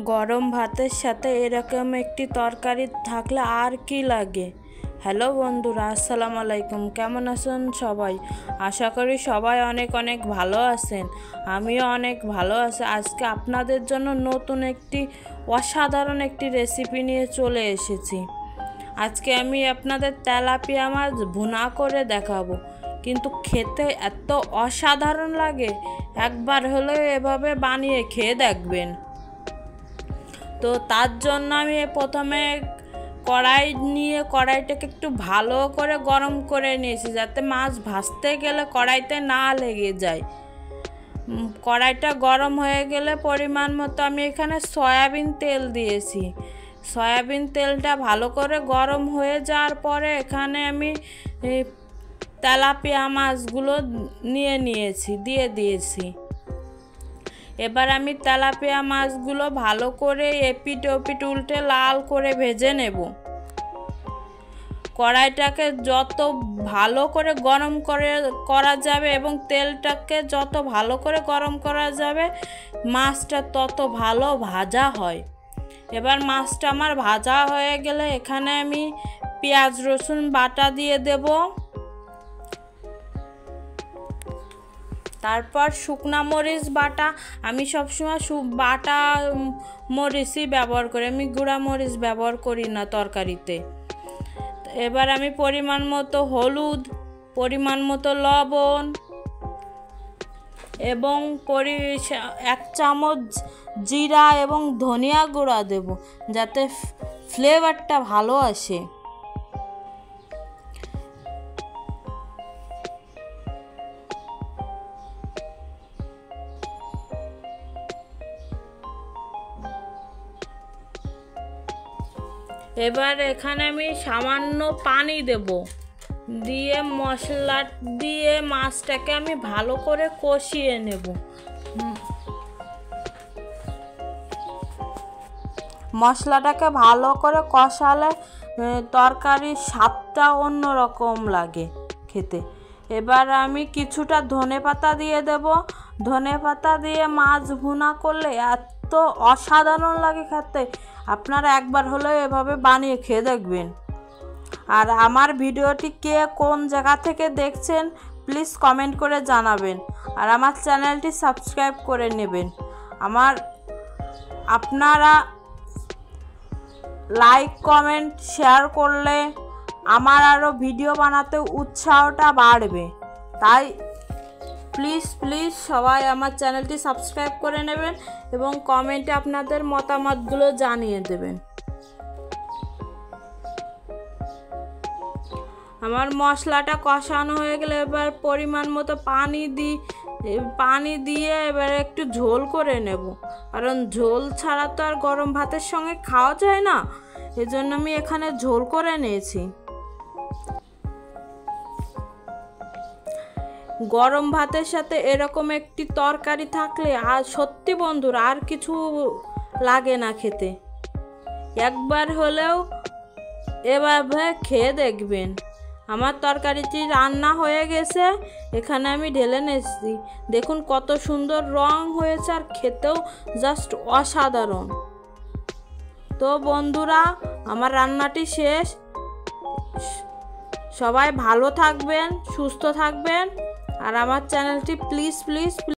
গরম ভাতের সাথে এরকম একটি তরকারি থাকলে আর কি লাগে। হ্যালো বন্ধুরা, আসসালামু আলাইকুম। কেমন আছেন সবাই? আশা করি সবাই অনেক অনেক ভালো আছেন। আমিও অনেক ভালো আছি। আজকে আপনাদের জন্য নতুন একটি অসাধারণ একটি রেসিপি নিয়ে চলে এসেছি। আজকে আমি আপনাদের তেলাপিয়া মাছ ভুনা করে দেখাবো, কিন্তু খেতে এত অসাধারণ লাগে। একবার হলেও এভাবে বানিয়ে খেয়ে দেখবেন। তো তার জন্য আমি প্রথমে কড়াই নিয়ে কড়াইটাকে একটু ভালো করে গরম করে নিয়েছি, যাতে মাছ ভাজতে গেলে কড়াইতে না লেগে যায়। কড়াইটা গরম হয়ে গেলে পরিমাণ মতো আমি এখানে সয়াবিন তেল দিয়েছি। সয়াবিন তেলটা ভালো করে গরম হয়ে যাওয়ার পরে এখানে আমি তেলাপিয়া মাছগুলো দিয়ে দিয়েছি। এবার আমি তেলাপিয়া মাছগুলো ভালো করে এপিট ওপিট উল্টে লাল করে ভেজে নেব। কড়াইটাকে যত ভালো করে গরম করা যাবে এবং তেলটাকে যত ভালো করে গরম করা যাবে, মাছটা তত ভালো ভাজা হয়। এবার মাছটা আমার ভাজা হয়ে গেলে এখানে আমি পেঁয়াজ রসুন বাটা দিয়ে দেব। তারপর শুকনা মরিচ বাটা, আমি সবসময় বাটা মরিচই ব্যবহার করি, আমি গুঁড়া মরিচ ব্যবহার করি না তরকারিতে। এবার আমি পরিমাণ মতো হলুদ, পরিমাণ মতো লবণ এবং 1 চামচ জিরা এবং ধনিয়া গুঁড়া দেব, যাতে ফ্লেভারটা ভালো আসে। এবার এখানে আমি সামান্য পানি দেব, দিয়ে মশলা দিয়ে মাছটাকে আমি ভালো করে কষিয়ে নেব। মশলাটাকে ভালো করে কষালে তরকারির স্বাদটা অন্যরকম লাগে খেতে। এবার আমি কিছুটা ধনেপাতা দিয়ে দেব। ধনেপাতা দিয়ে মাছ ভুনা করলে এত অসাধারণ লাগে খেতে, আপনারা একবার হলেও এভাবে বানিয়ে খেয়ে দেখবেন। আর আমার ভিডিওটি কে কোন জায়গা থেকে দেখছেন প্লিজ কমেন্ট করে জানাবেন, আর আমার চ্যানেলটি সাবস্ক্রাইব করে নেবেন। আপনারা লাইক কমেন্ট শেয়ার করলে আমার আরও ভিডিও বানাতে উৎসাহটা বাড়বে। তাই প্লিজ সবাই আমার চ্যানেলটি সাবস্ক্রাইব করে নেবেন এবং কমেন্টে আপনাদের মতামতগুলো জানিয়ে দেবেন। আমার মশলাটা কষানো হয়ে গেলে এবার পরিমাণ মতো পানি দিয়ে এবার একটু ঝোল করে নেব, কারণ ঝোল ছাড়া তো আর গরম ভাতের সঙ্গে খাওয়া যায় না। এজন্য আমি এখানে ঝোল করে নিয়েছি। গরম ভাতের সাথে এরকম একটি তরকারি থাকলে আর সত্যি বন্ধুরা আর কিছু লাগে না খেতে। একবার হলেও এভাবে খেয়ে দেখবেন। আমার তরকারিটি রান্না হয়ে গেছে, এখানে আমি ঢেলে নিয়েছি। দেখুন কত সুন্দর রং হয়েছে, আর খেতেও জাস্ট অসাধারণ। তো বন্ধুরা, আমার রান্নাটি শেষ। সবাই ভালো থাকবেন, সুস্থ থাকবেন, আর আমার চ্যানেলটি প্লিজ